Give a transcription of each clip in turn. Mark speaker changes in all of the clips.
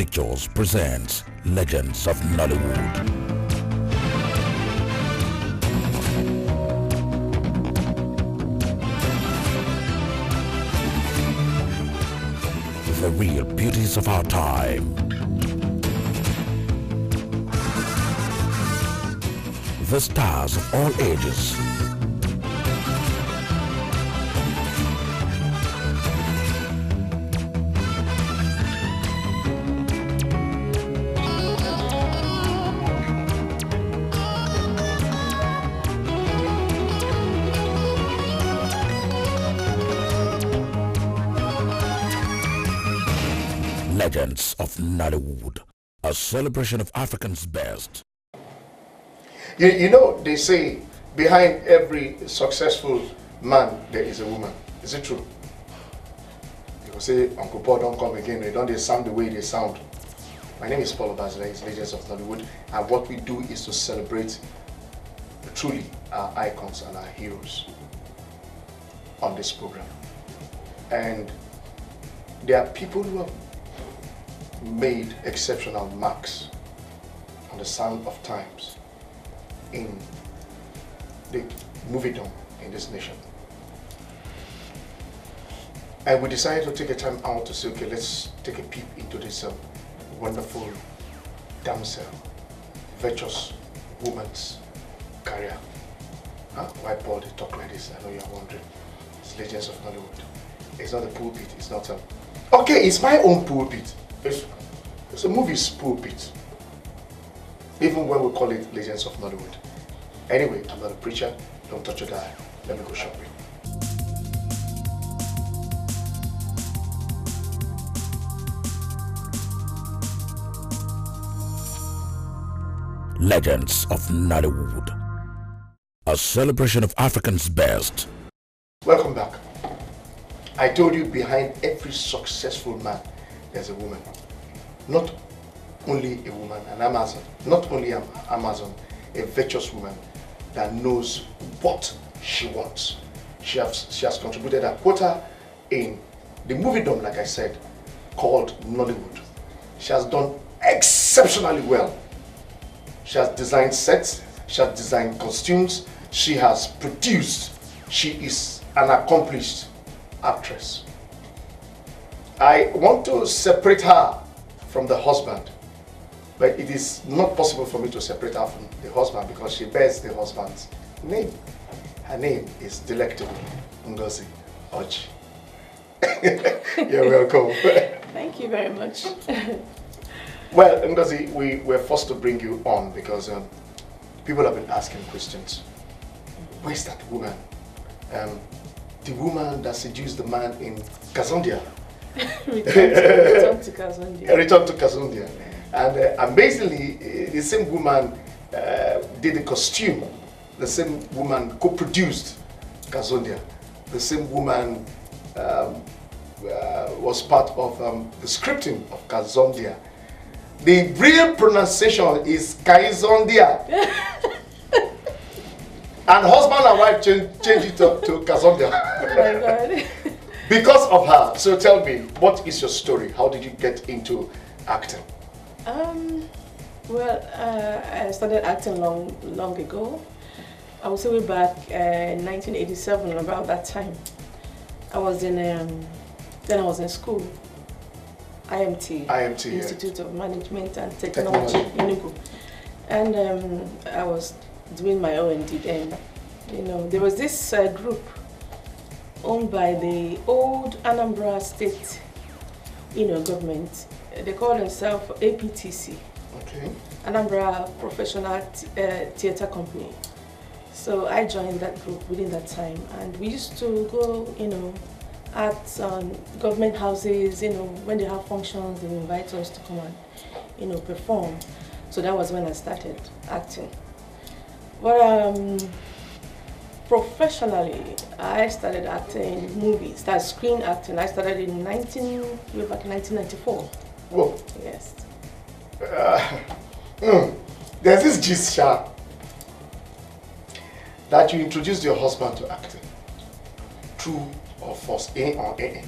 Speaker 1: Pictures presents Legends of Nollywood. The real beauties of our time. The stars of all ages. Legends of Nollywood, a celebration of Africans' best.
Speaker 2: You know, they say behind every successful man there is a woman. Is it true? You will say, Uncle Paul, don't come again. They don't sound the way they sound. My name is Paul Obazile, it's Legends of Nollywood, and what we do is to celebrate truly our icons and our heroes on this program. And there are people who have made exceptional marks on the sound of times in the moviedom in this nation. And we decided to take a time out to say, okay, let's take a peep into this wonderful damsel, virtuous woman's career. Huh? Why Paul they talk like this? I know you're wondering. It's Legends of Nollywood. It's not a pulpit, it's not a... Okay, it's my own pulpit. It's a movie's pulpit. Even when we call it Legends of Nollywood. Anyway, I'm not a preacher. Don't touch your dial. Let me go shopping.
Speaker 1: Legends of Nollywood, a celebration of Africans' best.
Speaker 2: Welcome back. I told you behind every successful man, there's a woman. Not only a woman, an Amazon, not only an Amazon, a virtuous woman that knows what she wants. She has contributed a quota in the moviedom, like I said, called Nollywood. She has done exceptionally well. She has designed sets, she has designed costumes, she has produced. She is an accomplished actress. I want to separate her from the husband, but it is not possible for me to separate her from the husband because she bears the husband's name. Her name is delectable Ngozi Orji. You're welcome.
Speaker 3: Thank you very much.
Speaker 2: Well, Ngozi, we were forced to bring you on because people have been asking questions. Where's that woman? The woman that seduced the man in Kazondia.
Speaker 3: Return to Kazondia.
Speaker 2: Return to Kazondia. And amazingly, the same woman did the costume. The same woman co-produced Kazondia. The same woman was part of the scripting of Kazondia. The real pronunciation is Kaizondia. And husband and wife change it to Kazondia.
Speaker 3: Oh my God.
Speaker 2: Because of her. So tell me, what is your story? How did you get into acting?
Speaker 3: Well, I started acting long ago. I would say way back in 1987, about that time. I was in, then I was in school. IMT, Institute of Management and Technology, Enugu. And I was doing my O&D then. You know, there was this group owned by the old Anambra State, government. They call themselves APTC. Okay. Anambra Professional Theatre Company. So I joined that group within that time, and we used to go, at government houses, when they have functions, they invite us to come and, perform. So that was when I started acting. But professionally, I started acting in movies, started screen acting. I started way back in 1994.
Speaker 2: Whoa.
Speaker 3: Yes.
Speaker 2: There's this gist, Sha, that you introduced your husband to acting. True or false? A or A?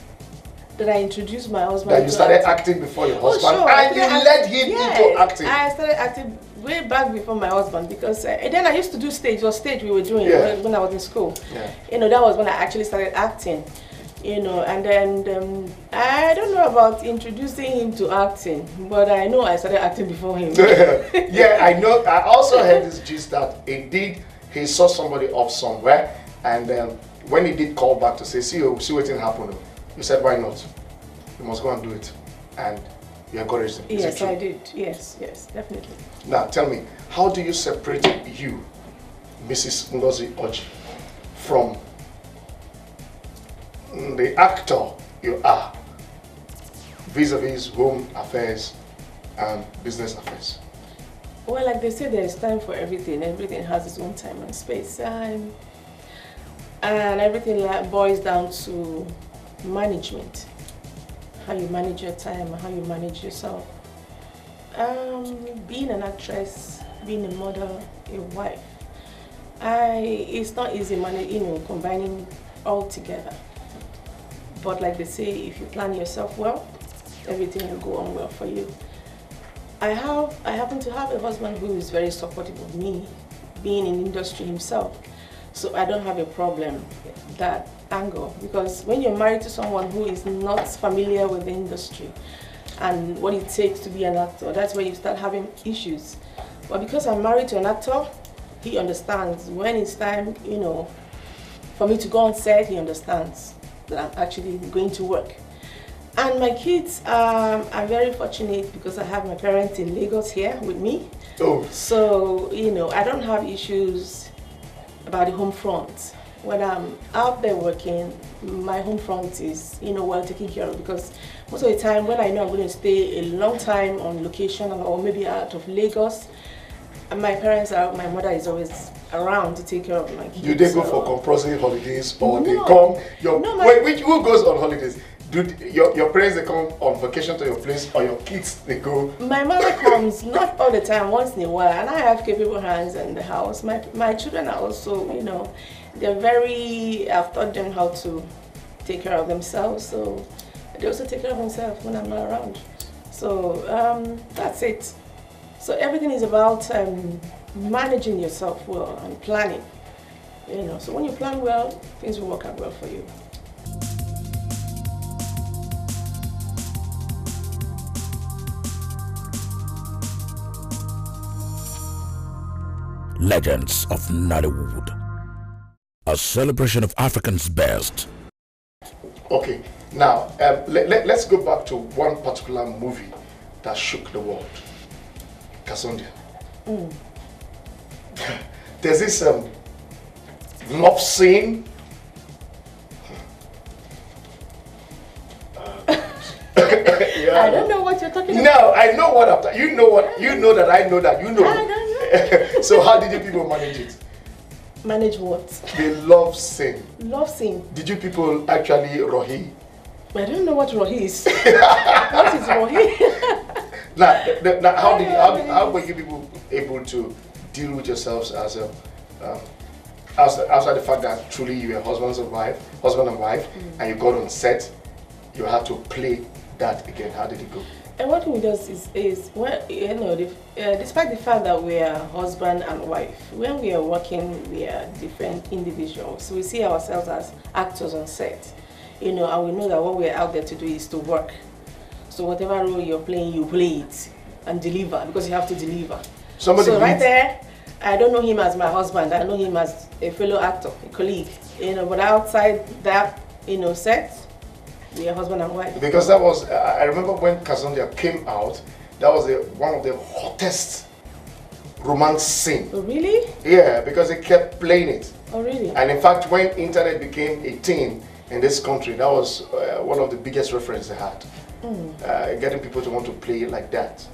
Speaker 3: that I introduced my husband.
Speaker 2: That you started acting before your husband,
Speaker 3: sure.
Speaker 2: and you led him into acting.
Speaker 3: I started acting way back before my husband because then I used to do stage. It was stage we were doing when I was in school.
Speaker 2: Yeah.
Speaker 3: You know, that was when I actually started acting. You know, and then I don't know about introducing him to acting, but I know I started acting before him.
Speaker 2: Yeah, I know. I also heard this gist that indeed he saw somebody off somewhere, and when he did call back to say, see what didn't happen, you said, why not? You must go and do it, and you encouraged him.
Speaker 3: Yes, I did. Yes, definitely.
Speaker 2: Now, tell me, how do you separate you, Mrs. Ngozi Orji, from the actor you are, vis-a-vis home affairs and business affairs?
Speaker 3: Well, like they say, there is time for everything. Everything has its own time and space. And everything boils down to management. How you manage your time, how you manage yourself. Being an actress, being a mother, a wife, it's not easy, combining all together. But like they say, if you plan yourself well, everything will go on well for you. I happen to have a husband who is very supportive of me, being in industry himself. So I don't have a problem that angle, because when you're married to someone who is not familiar with the industry and what it takes to be an actor, that's where you start having issues. But because I'm married to an actor, he understands when it's time, for me to go on set, he understands that I'm actually going to work. And my kids are very fortunate because I have my parents in Lagos here with me.
Speaker 2: Oh.
Speaker 3: So, I don't have issues about the home front. When I'm out there working, my home front is, well taken care of, because most of the time when I know I'm going to stay a long time on location or maybe out of Lagos, my mother is always around to take care of my kids.
Speaker 2: Do they go for compulsory holidays, or they come? Who goes on holidays? Do your parents, they come on vacation to your place, or your kids, they go?
Speaker 3: My mother comes not all the time, once in a while, and I have capable hands in the house. My children are also, I've taught them how to take care of themselves, so they also take care of themselves when I'm not around. So that's it. So everything is about managing yourself well and planning. So when you plan well, things will work out well for you.
Speaker 1: Legends of Nollywood, a celebration of Africans' best.
Speaker 2: Okay, now let's go back to one particular movie that shook the world. Kasondia. There's this love scene.
Speaker 3: Yeah. I don't know what you're talking about.
Speaker 2: No, I know what I'm talking. You know what? You know that I know that. You know.
Speaker 3: I don't know.
Speaker 2: So how did you people manage it?
Speaker 3: Manage what?
Speaker 2: The love scene.
Speaker 3: Love scene.
Speaker 2: Did you people actually rohi?
Speaker 3: I don't know what rohi is. What is rohi?
Speaker 2: Now, how were you people able to deal with yourselves as outside the fact that truly you were husband and wife, and you got on set, you had to play that again? How did it go?
Speaker 3: And what we do is well, despite the fact that we are husband and wife, when we are working, we are different individuals. So we see ourselves as actors on set, and we know that what we are out there to do is to work. So whatever role you're playing, you play it and deliver, because you have to deliver. So right there, I don't know him as my husband. I know him as a fellow actor, a colleague. But outside that, set, we are husband and wife.
Speaker 2: Because that was, I remember when Kasondia came out, that was one of the hottest romance scenes.
Speaker 3: Oh, really?
Speaker 2: Yeah, because they kept playing it.
Speaker 3: Oh, really?
Speaker 2: And in fact, when internet became a thing in this country, that was one of the biggest references they had. Getting people to want to play it like that.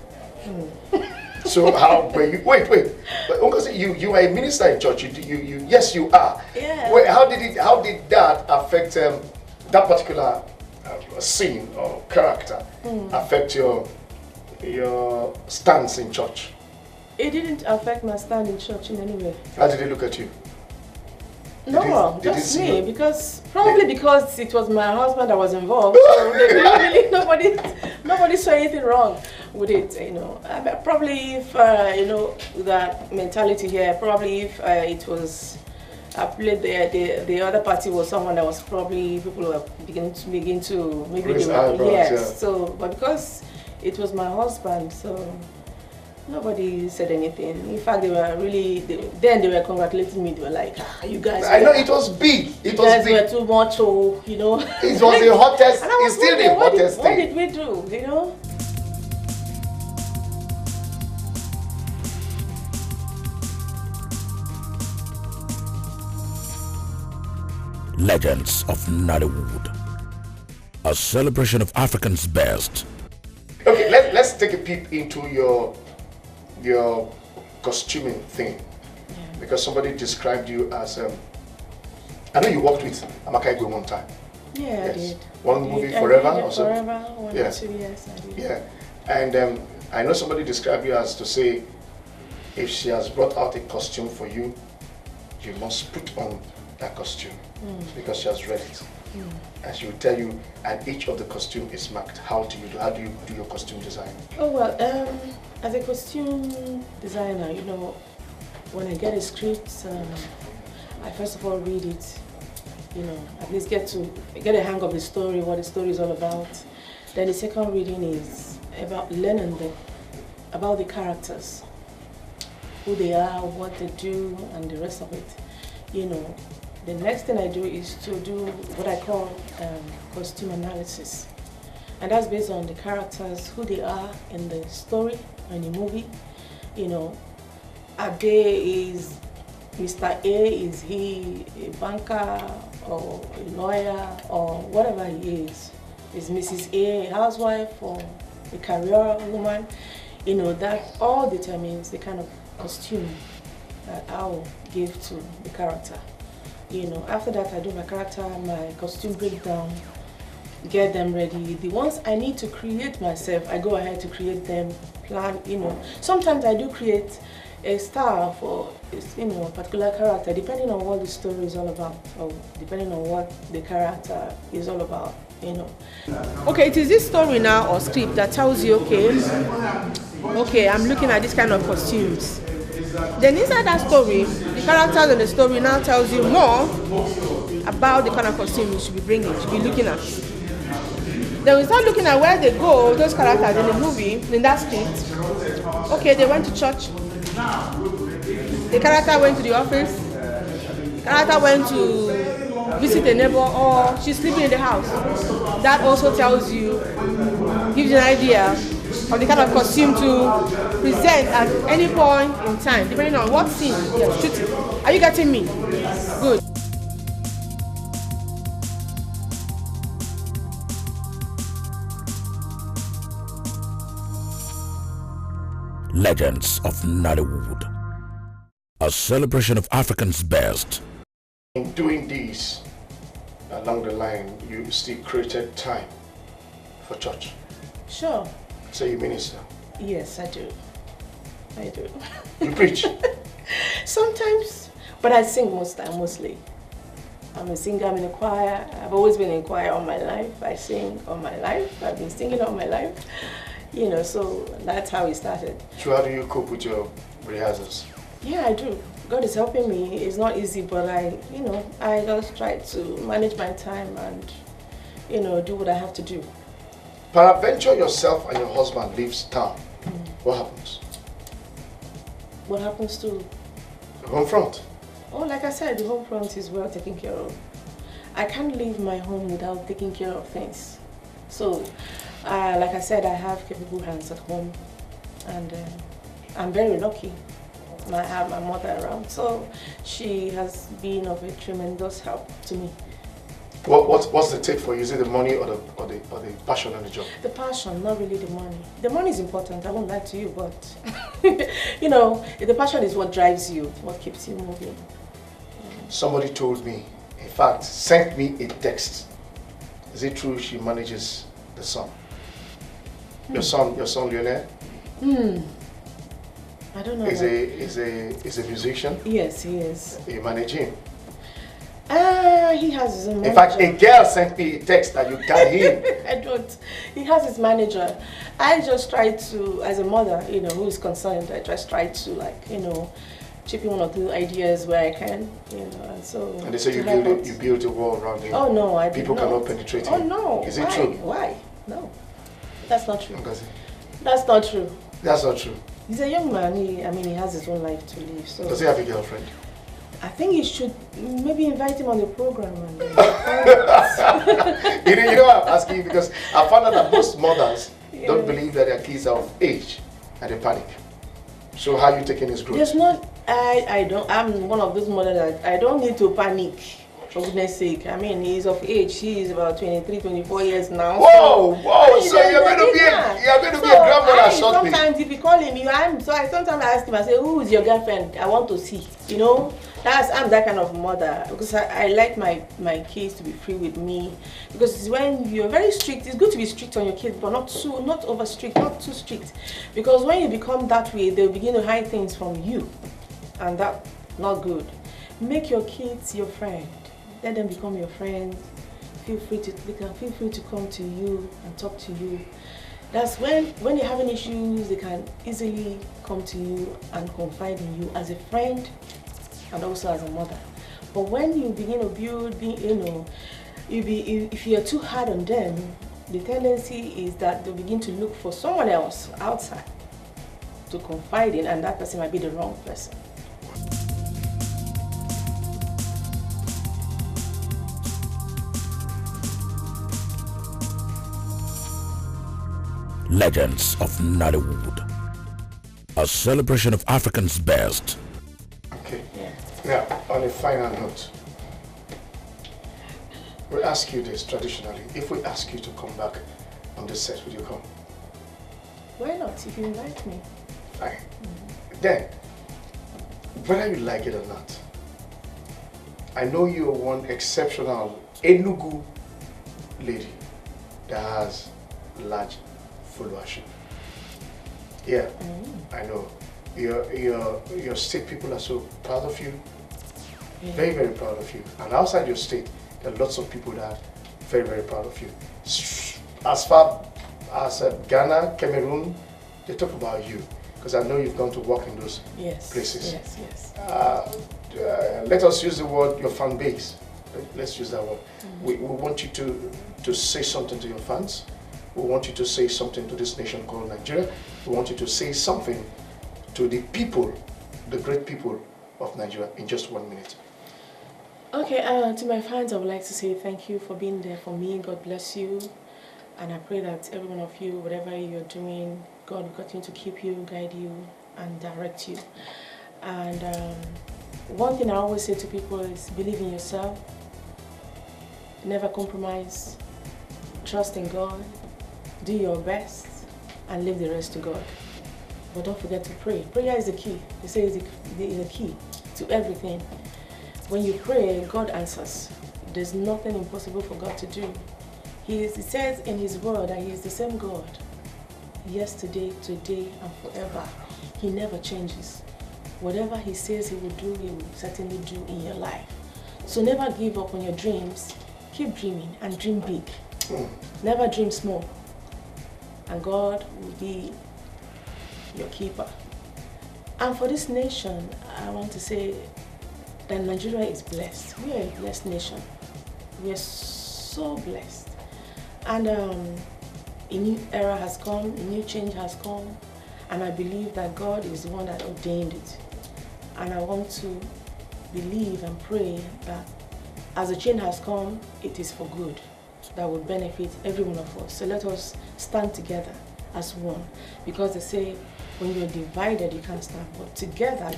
Speaker 2: So how were you? Wait. But Ngozi, you are a minister in church. Yes, you are.
Speaker 3: Yeah.
Speaker 2: Wait, how did that affect that particular scene or character affect your stance in church?
Speaker 3: It didn't affect my stand in church in any way.
Speaker 2: How did he look at you?
Speaker 3: No, just me, because because it was my husband that was involved. So they didn't really, nobody saw anything wrong with it. You know, probably if you know that mentality here, probably if it was played the other party was someone that was probably people were begin to maybe they were, yes. Yeah. So, but because it was my husband, so. Nobody said anything. In fact, they were really. Then they were congratulating me. They were like, "You guys."
Speaker 2: I know it was big. It was big.
Speaker 3: Were too much, oh, you know.
Speaker 2: It was the hottest. It's still the hottest thing.
Speaker 3: What did we do? You know.
Speaker 1: Legends of Nollywood. A celebration of Africans' best.
Speaker 2: Okay, let's take a peep into your costuming thing, because somebody described you as I know you worked with Amaka Igwe one time.
Speaker 3: Yeah, yes. I did.
Speaker 2: One movie, Forever, or so.
Speaker 3: Forever, 1 or 2 years. I did.
Speaker 2: Yeah, and I know somebody described you as to say, if she has brought out a costume for you, you must put on that costume because she has read it. And she will tell you, and each of the costume is marked. How do you do your costume design?
Speaker 3: Oh well, as a costume designer, you know, when I get a script, I first of all read it. You know, at least get a hang of the story, what the story is all about. Then the second reading is about learning about the characters, who they are, what they do, and the rest of it. You know. The next thing I do is to do what I call costume analysis. And that's based on the characters, who they are in the story, in the movie. You know, is Mr. A, is he a banker or a lawyer or whatever he is? Is Mrs. A housewife or a career woman? You know, that all determines the kind of costume that I will give to the character. You know, after that I do my character, my costume breakdown, get them ready. The ones I need to create myself, I go ahead to create them, plan, you know. Sometimes I do create a style for, you know, a particular character, depending on what the story is all about, or depending on what the character is all about, you know. Okay, it is this story now or script that tells you, okay, I'm looking at this kind of costumes. Then inside that story, the characters in the story now tells you more about the kind of costume you should be bringing, you should be looking at. Then we start looking at where they go, those characters in the movie, in that script. Okay, they went to church. The character went to the office. The character went to visit a neighbor, or she's sleeping in the house. That also tells you, gives you an idea of the kind of costume to present at any point in time, depending on what scene you're shooting. Are you getting me? Good.
Speaker 1: Legends of Nollywood. A celebration of Africans' best.
Speaker 2: In doing this, along the line, you still created time for church.
Speaker 3: Sure.
Speaker 2: So you minister?
Speaker 3: Yes, I do. I do.
Speaker 2: You preach?
Speaker 3: Sometimes, but I sing mostly. I'm a singer, I'm in a choir. I've always been in choir all my life. I sing all my life. I've been singing all my life. You know, so that's how it started. So how do you cope with your rehearsals? Yeah, I do. God is helping me. It's not easy, but I just try to manage my time and, you know, do what I have to do. Peradventure yourself and your husband leaves town. What happens? What happens to? The home front. Oh, like I said, the home front is well taken care of. I can't leave my home without taking care of things. So, like I said, I have capable hands at home, and I'm very lucky. I have my mother around, so she has been of a tremendous help to me. What's the take for you? Is it the money or the passion on the job? The passion, not really the money. The money is important, I won't lie to you, but you know, the passion is what drives you, what keeps you moving. Somebody told me, in fact, sent me a text. Is it true she manages the son? Your son Lionel? I don't know. Is a musician? Yes, he is. You manage him? He has his own
Speaker 2: In
Speaker 3: manager.
Speaker 2: fact, a girl sent me a text that you got him.
Speaker 3: I don't. He has his manager. I just try to, as a mother, who is concerned, I just try to, chip in one or two ideas where I can, and so.
Speaker 2: And they say you build a wall around him.
Speaker 3: Oh no, I
Speaker 2: People
Speaker 3: did not.
Speaker 2: cannot penetrate him.
Speaker 3: Oh no.
Speaker 2: Is it true?
Speaker 3: Why? No. That's not true.
Speaker 2: Ngozi.
Speaker 3: That's not true.
Speaker 2: That's not true.
Speaker 3: He's a young man. He has his own life to live. So.
Speaker 2: Does he have a girlfriend?
Speaker 3: I think you should maybe invite him on the program. And,
Speaker 2: you know I'm asking you because I found out that most mothers don't believe that their kids are of age and they panic. So how are you taking his growth?
Speaker 3: There's not. I'm one of those mothers that I don't need to panic. For goodness sake. I mean, he's of age. He is about 23, 24 years now.
Speaker 2: Whoa! So you're going to be a grandmother shortly.
Speaker 3: Sometimes if you call him, I sometimes ask him, I say, who is your girlfriend? I want to see. I'm that kind of mother because I like my kids to be free with me. Because when you're very strict, it's good to be strict on your kids, but not over strict, not too strict. Because when you become that way, they'll begin to hide things from you, and that's not good. Make your kids your friend. Let them become your friends. They can feel free to come to you and talk to you. That's when they're having issues, they can easily come to you and confide in you as a friend and also as a mother. But when you begin to build, if you're too hard on them, the tendency is that they begin to look for someone else outside to confide in, and that person might be the wrong person.
Speaker 1: Legends of Nollywood. A celebration of Africans' best.
Speaker 2: Okay.
Speaker 3: Yeah.
Speaker 2: Now, on a final note, we ask you this traditionally. If we ask you to come back on the set, would you come?
Speaker 3: Why not, if you invite me?
Speaker 2: Fine. Then, whether you like it or not, I know you're one exceptional Enugu lady that has large followership. Yeah, I know. Your state people are so proud of you.
Speaker 3: Yeah.
Speaker 2: Very, very proud of you. And outside your state, there are lots of people that are very, very proud of you. As far as Ghana, Cameroon, they talk about you. Because I know you've gone to work in those places.
Speaker 3: Yes.
Speaker 2: Let us use the word your fan base. Let's use that word. We want you to say something to your fans. We want you to say something to this nation called Nigeria. We want you to say something to the people, the great people of Nigeria in just 1 minute.
Speaker 3: Okay, to my fans, I would like to say thank you for being there for me. God bless you. And I pray that every one of you, whatever you're doing, God will continue to keep you, guide you, and direct you. And one thing I always say to people is believe in yourself, never compromise, trust in God, do your best, and leave the rest to God. But don't forget to pray. Prayer is the key. They say it's the key to everything. When you pray, God answers. There's nothing impossible for God to do. He says in His word that He is the same God, yesterday, today, and forever. He never changes. Whatever He says He will do, He will certainly do in your life. So never give up on your dreams. Keep dreaming and dream big. Never dream small. And God will be your keeper. And for this nation, I want to say that Nigeria is blessed. We are a blessed nation. We are so blessed. And a new era has come, a new change has come, and I believe that God is the one that ordained it. And I want to believe and pray that as the change has come, it is for good, that will benefit every one of us. So let us stand together as one, because they say when you're divided, you can't stand, but together,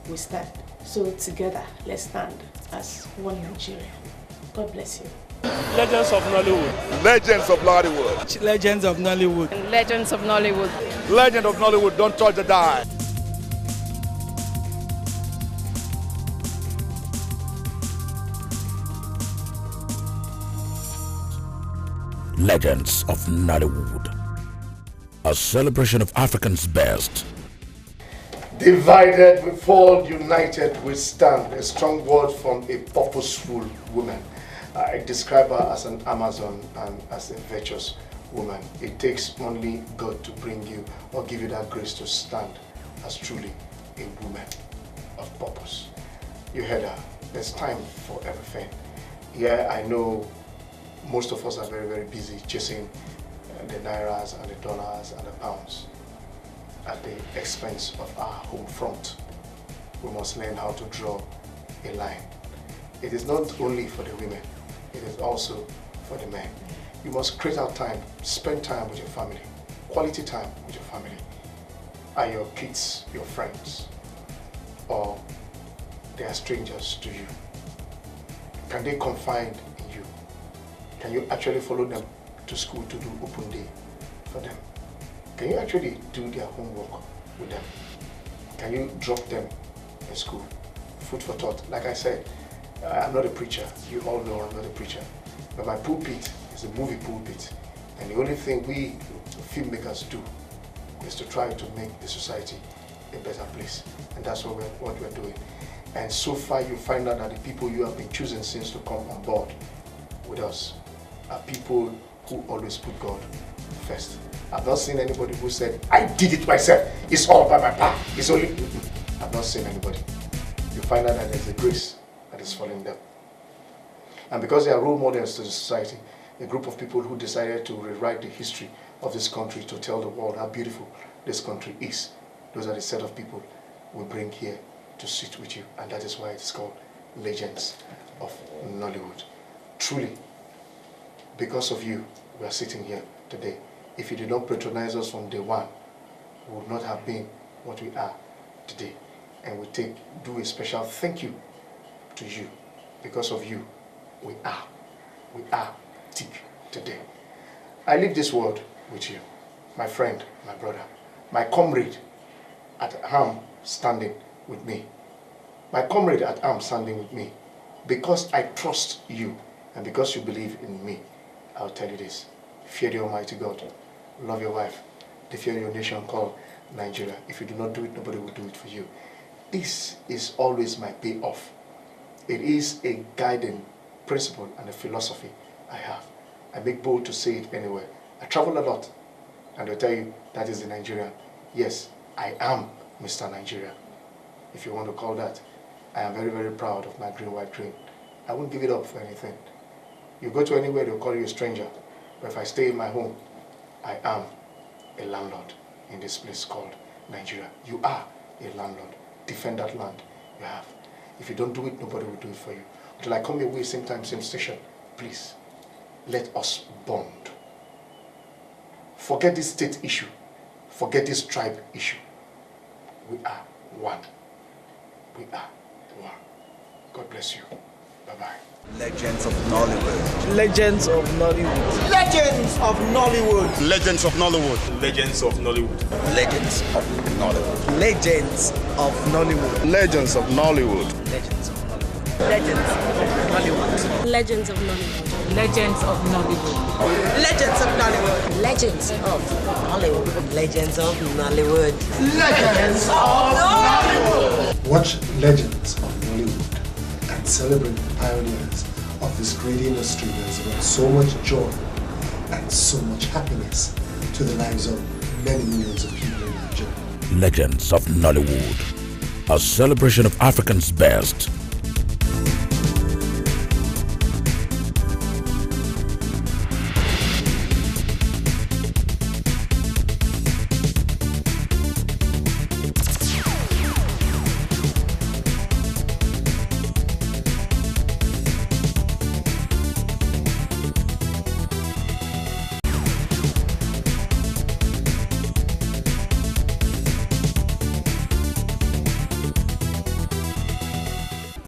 Speaker 3: we stand. So together, let's stand as one Nigeria. God bless you.
Speaker 4: Legends of Nollywood.
Speaker 5: Legends of Nollywood.
Speaker 4: Legends of Nollywood.
Speaker 6: Legends of Nollywood.
Speaker 5: Legend of Nollywood, don't touch the dime.
Speaker 1: Legends of Nollywood. A celebration of Africans' best.
Speaker 2: Divided we fall, united we stand. A strong word from a purposeful woman. I describe her as an Amazon and as a virtuous woman. It takes only God to bring you or give you that grace to stand as truly a woman of purpose. You heard her. There's time for everything. Yeah, I know most of us are very, very busy chasing the nairas and the dollars and the pounds at the expense of our home front. We must learn how to draw a line. It is not only for the women, it is also for the men. You must create out time, spend time with your family, quality time with your family. Are your kids your friends, or they are strangers to you? Can they confide in you? Can you actually follow them to school to do open day for them? Can you actually do their homework with them? Can you drop them in school? Food for thought. Like I said, I'm not a preacher. You all know I'm not a preacher. But my pulpit is a movie pulpit. And the only thing we filmmakers do is to try to make the society a better place. And that's what we're doing. And so far you find out that the people you have been choosing since to come on board with us are people who always put God first. I've not seen anybody who said, I did it myself. It's all by my power. It's only... I've not seen anybody. You find out that there's a grace that is following them. And because they are role models to the society, a group of people who decided to rewrite the history of this country to tell the world how beautiful this country is, those are the set of people we bring here to sit with you. And that is why it's called Legends of Nollywood. Truly, because of you, we are sitting here today. If you did not patronize us from day one, we would not have been what we are today. And we do a special thank you to you. Because of you, we are thick today. I leave this word with you, my friend, my brother, my comrade at arm standing with me. My comrade at arm standing with me. Because I trust you and because you believe in me, I'll tell you this. Fear the Almighty God. Love your wife. Defend your nation called Nigeria. If you do not do it, nobody will do it for you. This is always my payoff. It is a guiding principle and a philosophy I have. I make bold to say it anywhere. I travel a lot, and they'll tell you that is the Nigerian. Yes, I am Mr. Nigeria, if you want to call that. I am very, very proud of my green, white, green. I won't give it up for anything. You go to anywhere, they'll call you a stranger. But if I stay in my home, I am a landlord in this place called Nigeria. You are a landlord. Defend that land you have. If you don't do it, nobody will do it for you. Until I come your way, same time, same station, please, let us bond. Forget this state issue. Forget this tribe issue. We are one. We are one. God bless you. Bye-bye.
Speaker 6: Legends of Nollywood.
Speaker 4: Legends of Nollywood.
Speaker 6: Legends of Nollywood.
Speaker 5: Legends of Nollywood.
Speaker 4: Legends of Nollywood.
Speaker 6: Legends of Nollywood. Legends of Nollywood.
Speaker 5: Legends of Nollywood.
Speaker 6: Legends of Nollywood.
Speaker 7: Legends of Nollywood.
Speaker 8: Legends of Nollywood.
Speaker 6: Legends of Nollywood.
Speaker 7: Legends of Nollywood.
Speaker 6: Legends of Nollywood.
Speaker 2: Legends of Nollywood.
Speaker 9: Watch Legends of Nollywood and celebrate the pioneers of this great industry that has brought so much joy and so much happiness to the lives of many millions of people in Nigeria.
Speaker 1: Legends of Nollywood, a celebration of Africans' best.